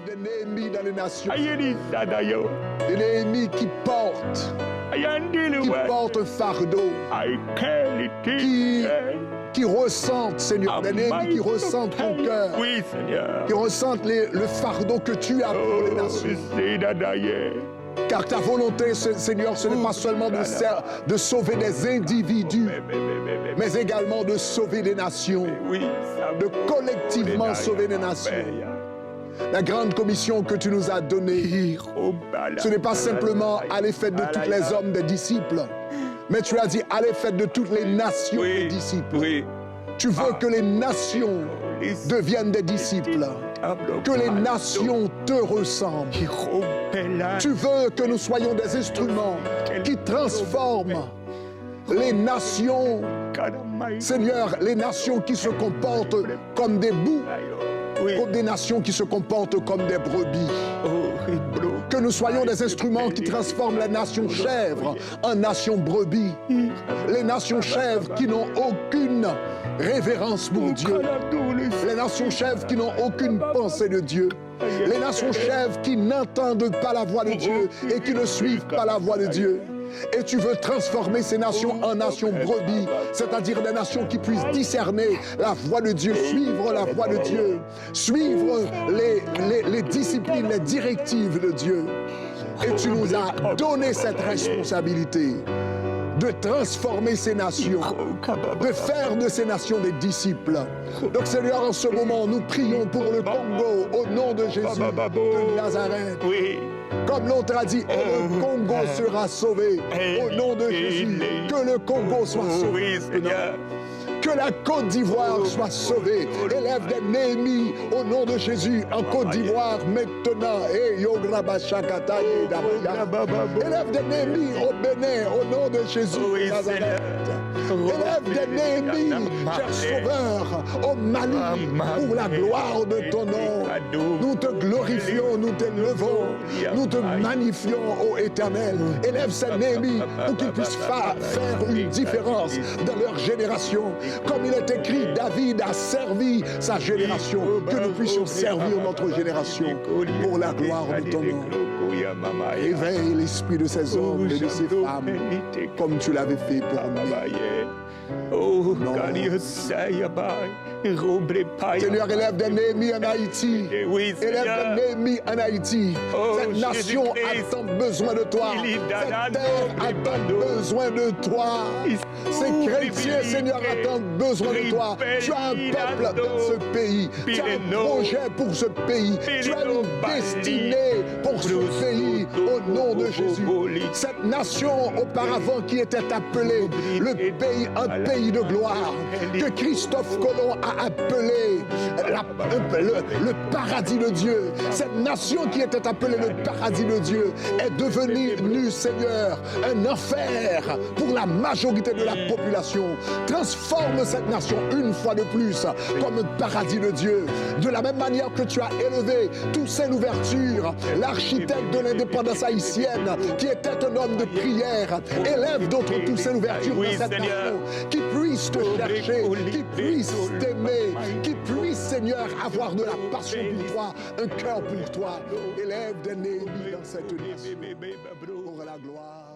des Néhémies dans les nations. ayelisadayo Des Néhémies qui portent un fardeau, qui ressentent, Seigneur, des Néhémies qui ressentent ton cœur, Oui, Seigneur. qui ressentent le fardeau que tu as pour les nations. Car ta volonté, Seigneur, ce n'est pas seulement de sauver des individus, mais également de sauver des nations, de collectivement sauver des nations. La grande commission que tu nous as donnée, ce n'est pas simplement aller faire de tous les hommes des disciples, mais tu as dit aller faire de toutes les nations des disciples. Tu veux que les nations deviennent des disciples, que les nations te ressemblent. Tu veux que nous soyons des instruments qui transforment les nations, Seigneur, les nations qui se comportent comme des boucs, comme des nations qui se comportent comme des brebis. Que nous soyons des instruments qui transforment la nation chèvre en nation brebis. Les nations chèvres qui n'ont aucune révérence pour Dieu. Les nations chèvres qui n'ont aucune pensée de Dieu. Les nations chèvres qui n'entendent pas la voix de Dieu et qui ne suivent pas la voix de Dieu. Et tu veux transformer ces nations en nations brebis, c'est-à-dire des nations qui puissent discerner la voix de Dieu, suivre la voix de Dieu, suivre les disciplines, les directives de Dieu. Et tu nous as donné cette responsabilité de transformer ces nations, de faire de ces nations des disciples. Donc Seigneur, en ce moment, nous prions pour le Congo au nom de Jésus de Nazareth. Comme l'autre a dit, le Congo sera sauvé au nom de Jésus. Que le Congo soit sauvé. Que la Côte d'Ivoire soit sauvée. Élève des Néhémies au nom de Jésus en Côte d'Ivoire maintenant. Élève des Néhémies au Bénin au nom de Jésus. Élève des Néhémies, cher Sauveur, au Mali pour la gloire de ton nom. Nous te glorifions, nous t'élevons, nous te magnifions, ô Éternel. Élève ces Néhémies pour qu'ils puissent faire une différence dans leur génération. Comme il est écrit, David a servi sa génération, que nous puissions servir notre génération pour la gloire de ton nom. Éveille l'esprit de ces hommes et de ces femmes comme tu l'avais fait pour nous. Seigneur, élève des Néhémies en Haïti. Élève des Néhémies en Haïti. Cette nation a tant besoin de toi. Cette terre a tant besoin de toi. Ces chrétiens, Seigneur, a tant besoin de toi. Tu as un peuple dans ce pays. Tu as un projet pour ce pays. Tu as une destinée pour ce pays. Au nom de Jésus. Cette nation auparavant qui était appelée le pays, un pays de gloire, que Christophe Colomb a appelé le paradis de Dieu. Cette nation qui était appelée le paradis de Dieu est devenue, Seigneur, un enfer pour la majorité de la population. Transforme cette nation une fois de plus comme un paradis de Dieu. De la même manière que tu as élevé Toussaint Louverture, l'architecte de l'indépendance haïtienne, qui était un homme de prière, élève d'autres Toussaint Louverture dans cette nation, qui puissent te chercher, qui puissent t'aimer, qui puissent, Seigneur, avoir de la passion pour toi, un cœur pour toi. Élève des Néhémies dans cette nation pour la gloire